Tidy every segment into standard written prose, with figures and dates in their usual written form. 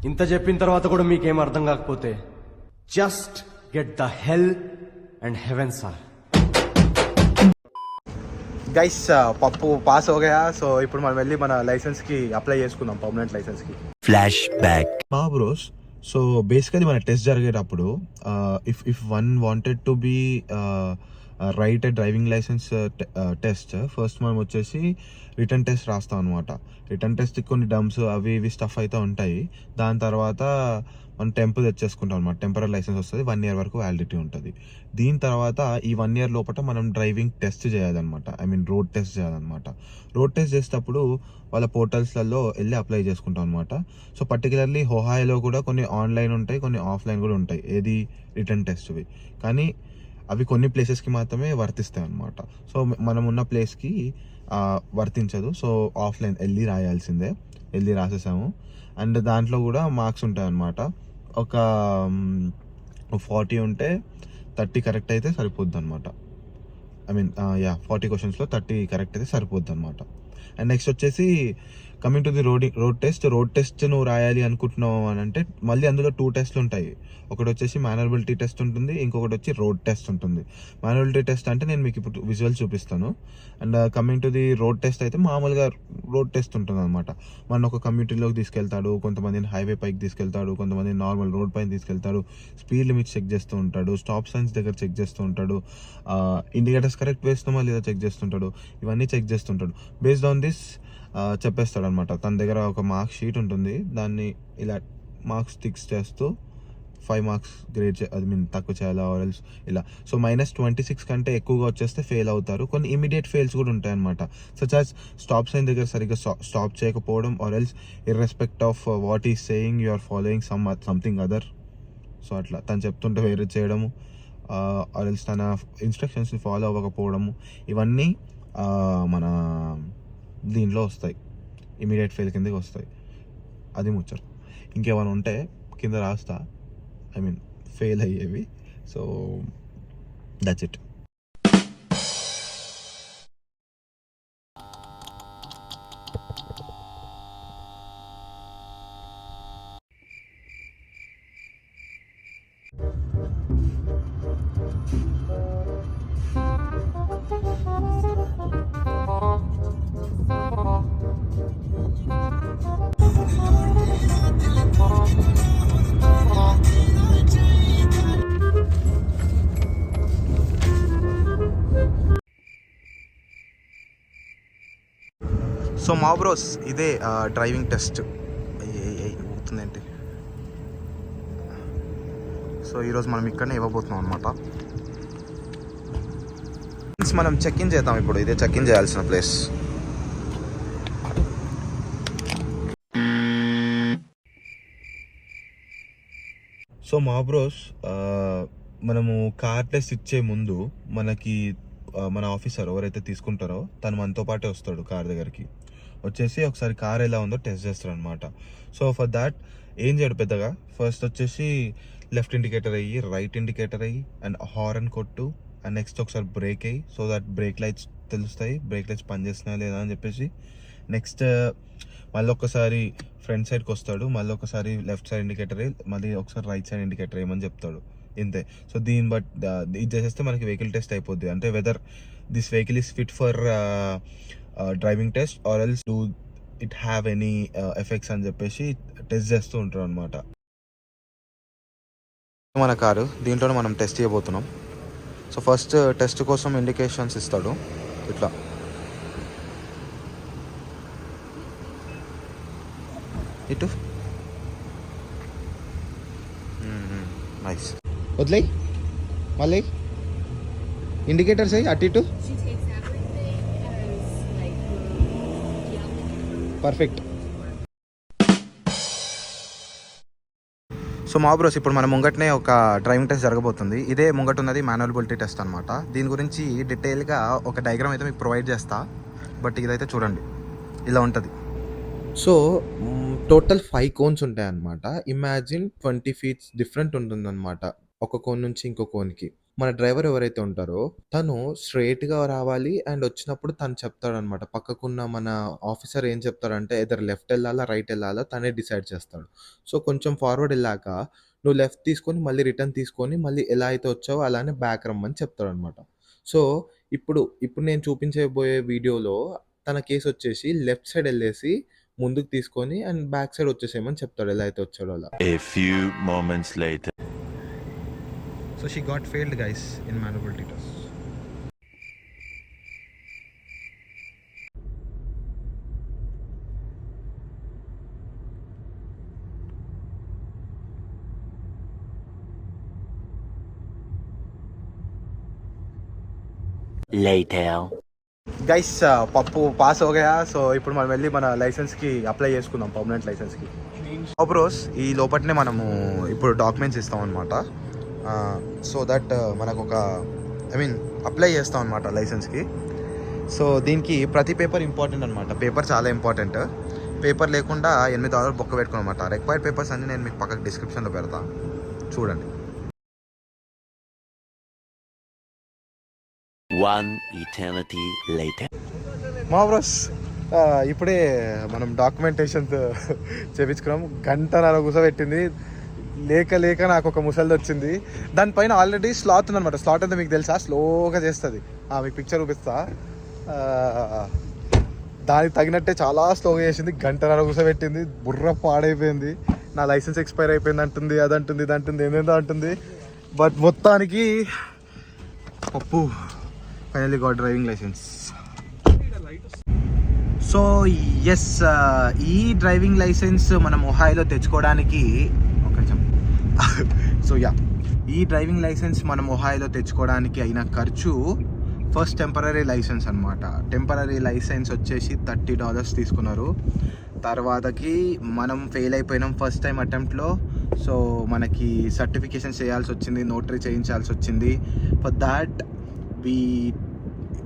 ఇంత చెప్పిన తర్వాత కూడా మీకేం అర్థం కాకపోతే just get the hell and heaven sir. Guys Pappu pass అవగా. సో ఇప్పుడు మనం వెళ్ళి మన లైసెన్స్ కి అప్లై చేసుకుందాం, పర్మనెంట్ లైసెన్స్ కి. Flash back. Bros, so basically మన టెస్ట్ జరిగేటప్పుడు if one wanted to be write a driving licence test, first మనం వచ్చేసి రిటర్న్ టెస్ట్ రాస్తాం అనమాట. రిటర్న్ టెస్ట్ కొన్ని డమ్స్ అవి ఇవి స్టఫ్ అయితే ఉంటాయి. దాని తర్వాత మనం టెంపు తెచ్చేసుకుంటాం అనమాట. టెంపరీ లైసెన్స్ వస్తుంది, 1 year వరకు వ్యాలిడిటీ ఉంటుంది. దీని తర్వాత ఈ 1 year లోపల మనం డ్రైవింగ్ టెస్ట్ చేయాలన్నమాట. ఐ మీన్ రోడ్ టెస్ట్ చేయాలన్నమాట. రోడ్ టెస్ట్ చేసేటప్పుడు వాళ్ళ పోర్టల్స్లలో వెళ్ళి అప్లై చేసుకుంటాం అనమాట. సో పర్టికులర్లీ హోహాయిలో కూడా కొన్ని ఆన్లైన్ ఉంటాయి, కొన్ని ఆఫ్లైన్ కూడా ఉంటాయి, ఏది రిటర్న్ టెస్ట్వి. కానీ అవి కొన్ని ప్లేసెస్కి మాత్రమే వర్తిస్తాయి అనమాట. సో మనం ఉన్న ప్లేస్కి వర్తించదు. సో ఆఫ్లైన్ వెళ్ళి రాయాల్సిందే. వెళ్ళి రాసేసాము. అండ్ దాంట్లో కూడా మార్క్స్ ఉంటాయి అన్నమాట. ఒక 40 ఉంటే 30 కరెక్ట్ అయితే సరిపోద్ది అనమాట. ఐ మీన్ 40 క్వశ్చన్స్లో 30 కరెక్ట్ అయితే సరిపోద్ది అనమాట. అండ్ నెక్స్ట్ వచ్చేసి coming to the road test నువ్వు రాయాలి అనుకుంటున్నావు అని అంటే మళ్ళీ అందులో 2 టెస్ట్లు ఉంటాయి. ఒకటి వచ్చేసి మాన్యువబిలిటీ టెస్ట్ ఉంటుంది, ఇంకొకటి వచ్చి రోడ్ టెస్ట్ ఉంటుంది. మాన్యువబిలిటీ టెస్ట్ అంటే నేను మీకు ఇప్పుడు విజువల్ చూపిస్తాను. And coming to the road test అయితే మామూలుగా రోడ్ టెస్ట్ ఉంటుంది అనమాట. మన ఒక కమ్యూనిటీలోకి తీసుకెళ్తాడు, కొంతమందిని హైవే పైకి తీసుకెళ్తాడు, కొంతమంది నార్మల్ రోడ్ పైన తీసుకెళ్తాడు, స్పీడ్ లిమిట్ చెక్ చేస్తూ ఉంటాడు, స్టాప్ సైన్స్ దగ్గర చెక్ చేస్తూ ఉంటాడు, ఇండికేటర్స్ కరెక్ట్ వేస్తున్నామా లేదా చెక్ చేస్తుంటాడు, ఇవన్నీ చెక్ చేస్తుంటాడు. బేస్డ్ ఆన్ దిస్ చెప్పేస్తాడు అనమాట. తన దగ్గర ఒక మార్క్ షీట్ ఉంటుంది, దాన్ని ఇలా మార్క్స్ టిక్స్ చేస్తూ 5 మార్క్స్ గ్రేడ్ తక్కువ చేయాలా ఆర్ఎల్స్ ఇలా. సో -26 కంటే ఎక్కువగా వచ్చేస్తే ఫెయిల్ అవుతారు. కొన్ని ఇమీడియట్ ఫెయిల్స్ కూడా ఉంటాయి అనమాట. సచ్ యాజ్ స్టాప్ సైన్ దగ్గర సరిగ్గా స్టాప్ చేయకపోవడం, or else irrespective of what is saying you are following something other. So అట్లా తను చెప్తుంటే వేరే చేయడము, ఆర్ఎల్స్ తన ఇన్స్ట్రక్షన్స్ని ఫాలో అవ్వకపోవడము, ఇవన్నీ మన దీనిలో వస్తాయి, ఇమీడియట్ ఫెయిల్ కిందకి వస్తాయి. అది ముచ్చట. ఇంకేమైనా ఉంటే కింద రాస్తా, ఐ మీన్ ఫెయిల్ అయ్యేవి. So that's it. సో మా బ్రోస్, ఇదే డ్రైవింగ్ టెస్ట్ అవుతుందేంటి. సో ఈరోజు మనం ఇక్కడనే ఇవ్వబోతున్నాం అనమాట. మనం చెక్ ఇన్ చేద్దాం ఇప్పుడు. ఇదే చెక్ ఇన్ చేయాల్సిన ప్లేస్. సో మా బ్రోస్, మనము కార్ టెస్ట్ ఇచ్చే ముందు మనకి మన ఆఫీసర్ ఎవరైతే తీసుకుంటారో తను మనతో పాటే వస్తాడు కార్ దగ్గరికి. వచ్చేసి ఒకసారి కార్ ఎలా ఉందో టెస్ట్ చేస్తాడు అనమాట. సో ఫర్ దాట్ ఏం చేయడు పెద్దగా. ఫస్ట్ వచ్చేసి లెఫ్ట్ ఇండికేటర్ అయ్యి, రైట్ ఇండికేటర్ అయ్యి, అండ్ హార్న్ కొట్టు, అండ్ నెక్స్ట్ ఒకసారి బ్రేక్ అయ్యి, సో దట్ బ్రేక్ లైట్స్ తెలుస్తాయి, బ్రేక్ లైట్స్ పనిచేస్తున్నాయా లేదా అని చెప్పేసి. నెక్స్ట్ మళ్ళీ ఒకసారి ఫ్రంట్ సైడ్కి వస్తాడు, మళ్ళీ ఒకసారి లెఫ్ట్ సైడ్ ఇండికేటర్ అయ్యి, మళ్ళీ ఒకసారి రైట్ సైడ్ ఇండికేటర్ వేయమని చెప్తాడు. ఇంతే. సో దీన్ని బట్ ఇది చేసేస్తే మనకి వెహికల్ టెస్ట్ అయిపోద్ది. అంటే whether this vehicle is fit for driving test or else do it have any effects అని చెప్పేసి టెస్ట్ చేస్తూ ఉంటారు అనమాట. మన కారు దీంట్లోనే మనం టెస్ట్ చేయబోతున్నాం. సో ఫస్ట్ టెస్ట్ కోసం ఇండికేషన్స్ ఇస్తాడు ఇట్లా. ఇటు నైస్. వదిలే మళ్ళీ ఇండికేటర్స్ అయ్యి అటు ఇటు. పర్ఫెక్ట్. సో మా బ్రోస్, ఇప్పుడు మన ముంగట్నే ఒక డ్రైవింగ్ టెస్ట్ జరగబోతుంది. ఇదే ముంగట ఉన్నది మాన్యువబిలిటీ టెస్ట్ అనమాట. దీని గురించి డీటెయిల్గా ఒక డయాగ్రామ్ అయితే మీకు ప్రొవైడ్ చేస్తా. బట్ ఇదైతే చూడండి, ఇలా ఉంటుంది. సో టోటల్ 5 కోన్స్ ఉంటాయి అన్నమాట. ఇమాజిన్ 20 feet డిఫరెంట్ ఉంటుందన్నమాట ఒక కోన్ నుంచి ఇంకో కోన్‌కి. మన డ్రైవర్ ఎవరైతే ఉంటారో తను స్ట్రెయిట్‌గా రావాలి అండ్ వచ్చినప్పుడు తను చెప్తాడనమాట. పక్కకున్న మన ఆఫీసర్ ఏం చెప్తాడంటే ఎయిదర్ లెఫ్ట్ ఎళ్ళాలా, రైట్ ఎళ్ళాలా తనే డిసైడ్ చేస్తాడు. సో, కొంచెం ఫార్వర్డ్ ఎళ్ళాక నువ్వు లెఫ్ట్ తీసుకొని మళ్ళీ రిటర్న్ తీసుకొని మళ్ళీ ఎలా అయితే వచ్చావో అలానే బ్యాక్ రమ్మని చెప్తాడనమాట. సో, ఇప్పుడు నేను చూపించబోయే వీడియోలో తన కేసొచ్చేసి లెఫ్ట్ సైడ్ ఎళ్ళేసి ముందుకు తీసుకొని అండ్ బ్యాక్ సైడ్ వచ్చేసేయమని చెప్తాడు. ఎలా అయితే వచ్చాడో అలా. A few moments later. So she got failed, guys, in maneuverability test. Later. Guys Pappu pass हो गया. సో ఇప్పుడు మనం వెళ్ళి మన లైసెన్స్కి అప్లై చేసుకుందాం, పర్మనెంట్ లైసెన్స్కి. బ్రోస్ ఈ లోపట్నే మనము ఇప్పుడు డాక్యుమెంట్స్ ఇస్తాం అనమాట. సో దట్ మనకు ఒక అప్లై చేస్తాం అనమాట లైసెన్స్కి. సో దీనికి ప్రతి పేపర్ ఇంపార్టెంట్ అనమాట. పేపర్ చాలా ఇంపార్టెంట్. పేపర్ లేకుండా $8 బొక్క పెట్టుకుని అనమాట. రిక్వైర్డ్ పేపర్స్ అన్ని నేను మీకు పక్కకు డిస్క్రిప్షన్లో పెడతాను, చూడండి. One eternity later. మా బ్రోస్ ఇప్పుడే మనం డాక్యుమెంటేషన్ చేయించుకున్నాం. గంటన్నర కూర్చోబెట్టింది. లేక నాకు ఒక ముసలిది వచ్చింది. దానిపైన ఆల్రెడీ స్లాత్ ఉందన్నమాట. స్లాట్ అంతా మీకు తెలుసా, స్లోగా చేస్తుంది. మీకు పిక్చర్ చూపిస్తా. దానికి తగినట్టే చాలా స్లోగా చేసింది. గంటన్నర కూర్చోబెట్టింది. బుర్ర పాడైపోయింది. నా లైసెన్స్ ఎక్స్పైర్ అయిపోయింది అంటుంది, అదంటుంది, ఇదంటుంది, ఏమేందో అంటుంది. బట్ మొత్తానికి Pappu finally got driving licence. So yes, ఈ డ్రైవింగ్ లైసెన్స్ మనం ఒహాయోలో తెచ్చుకోవడానికి ఈ డ్రైవింగ్ లైసెన్స్ మనం ఒహాయోలో తెచ్చుకోవడానికి అయిన ఖర్చు ఫస్ట్ టెంపరరీ లైసెన్స్ అనమాట. టెంపరరీ లైసెన్స్ వచ్చేసి $30 తీసుకున్నారు. తర్వాతకి మనం ఫెయిల్ అయిపోయినాం ఫస్ట్ టైం అటెంప్ట్లో. సో మనకి సర్టిఫికేషన్ చేయాల్సి వచ్చింది, నోటరీ చేయించాల్సి వచ్చింది. For that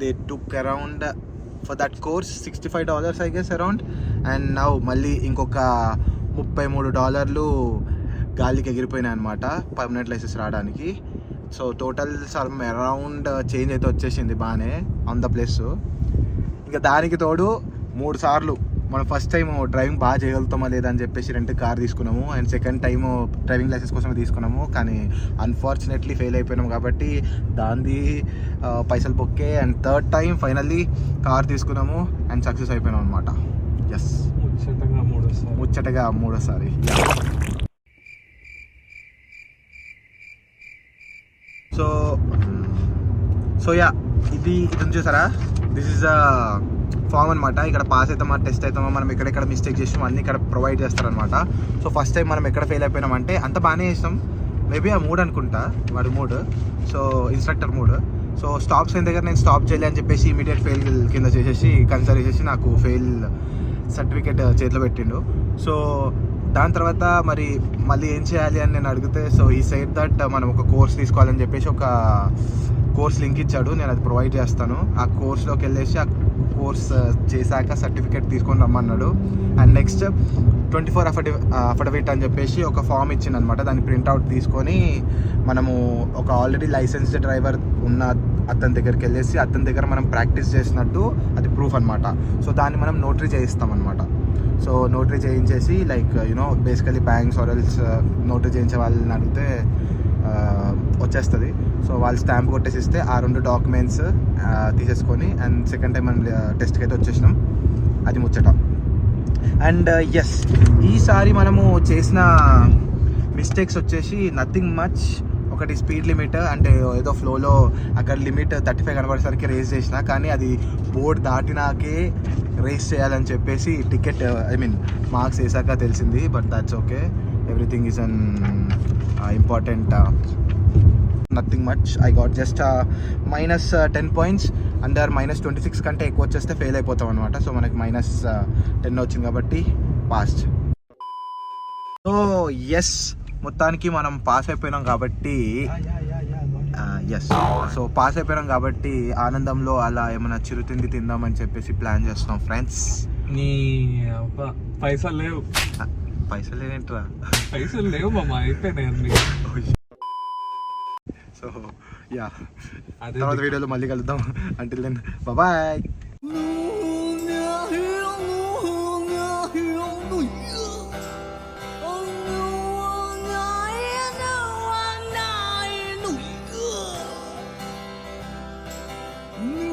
they took around for that course $65 I guess around. And now మళ్ళీ ఇంకొక $33 గాలికి ఎగిరిపోయినాయి అనమాట పర్మనెంట్ లైసెన్స్ రావడానికి. So total some around change అయితే వచ్చేసింది బాగానే ఆన్ ద ప్లేస్. ఇంకా దానికి తోడు 3 సార్లు మనం ఫస్ట్ టైం డ్రైవింగ్ బాగా చేయగలుగుతామా లేదా అని చెప్పేసి రెంట్ కార్ తీసుకున్నాము. And second time driving licence కోసమే తీసుకున్నాము. కానీ అన్ఫార్చునేట్లీ ఫెయిల్ అయిపోయినాము కాబట్టి దాన్ని పైసలు బొక్కే. And third time finally car తీసుకున్నాము అండ్ సక్సెస్ అయిపోయినాం అనమాట. ఎస్, ముచ్చటగా మూడోసారి. సో ఇది చూసారా, దిస్ ఈజ్ ఫామ్ అనమాట. ఇక్కడ పాస్ అవుతామా, టెస్ట్ అవుతామా, మనం ఎక్కడెక్కడ మిస్టేక్ చేసినామో అన్నీ ఇక్కడ ప్రొవైడ్ చేస్తారనమాట. సో ఫస్ట్ టైం మనం ఎక్కడ ఫెయిల్ అయిపోయినామంటే అంత బాగానే చేస్తాం. మేబీ ఆ మూడ్ అనుకుంటా, వాడి mood. So instructor mood. So stops అయిన దగ్గర నేను స్టాప్ చేయాలి అని చెప్పేసి ఇమీడియట్ ఫెయిల్ కింద చేసేసి కన్సిడర్ చేసేసి నాకు ఫెయిల్ సర్టిఫికేట్ చేతిలో పెట్టిండు. సో దాని తర్వాత మళ్ళీ ఏం చేయాలి అని నేను అడిగితే, సో ఈ సైడ్ దట్ మనం ఒక కోర్స్ తీసుకోవాలని చెప్పేసి ఒక కోర్స్ లింక్ ఇచ్చాడు. నేను అది ప్రొవైడ్ చేస్తాను. ఆ కోర్స్లోకి వెళ్ళేసి ఆ కోర్స్ చేశాక సర్టిఫికేట్ తీసుకొని రమ్మన్నాడు. అండ్ నెక్స్ట్ 24 అఫిడవిట్ అని చెప్పేసి ఒక ఫామ్ ఇచ్చింది అనమాట. దాన్ని ప్రింట్అవుట్ తీసుకొని మనము ఒక ఆల్రెడీ లైసెన్స్డ్ డ్రైవర్ ఉన్న అతని దగ్గరికి వెళ్ళేసి అతని దగ్గర మనం ప్రాక్టీస్ చేసినట్టు అది ప్రూఫ్ అనమాట. సో దాన్ని మనం నోటరీ చేయిస్తాం అనమాట. సో నోటరీ చేయించేసి like basically banks or else notary చేయించే వాళ్ళని అడిగితే వచ్చేస్తుంది. సో వాళ్ళు స్టాంప్ కొట్టేసిస్తే ఆ 2 డాక్యుమెంట్స్ తీసేసుకొని అండ్ సెకండ్ టైం మనం టెస్ట్కి అయితే వచ్చేసినాం. అది ముచ్చట. అండ్ ఎస్, ఈసారి మనము చేసిన మిస్టేక్స్ వచ్చేసి నథింగ్ మచ్. ఒకటి స్పీడ్ లిమిట్, అంటే ఏదో ఫ్లోలో అక్కడ లిమిట్ 35 కనబడేసరికి రేస్ చేసిన, కానీ అది బోర్డ్ దాటినాకే రేస్ చేయాలని చెప్పేసి టికెట్ మార్క్స్ వేసాక తెలిసింది. But that's okay, everything is an important. Nothing much. I got just -10 points. Under -26 కంటే ఎక్కువ వచ్చేస్తే ఫెయిల్ అయిపోతాం అనమాట. సో మనకి -10 వచ్చింది కాబట్టి పాస్ట్. సో ఎస్, మొత్తానికి మనం పాస్ అయిపోయినాం కాబట్టి ఆనందంలో అలా ఏమైనా చిరుతిండి తిందామని చెప్పేసి ప్లాన్ చేస్తున్నాం ఫ్రెండ్స్. పైసలు లేవు. పైసలు లేవేంట్రా? పైసలు లేవు మామ, అయిపోయినాయి అన్ని. సో యా, తర్వాత వీడియోలో మళ్ళీ కలుద్దాం. Until then bye. No.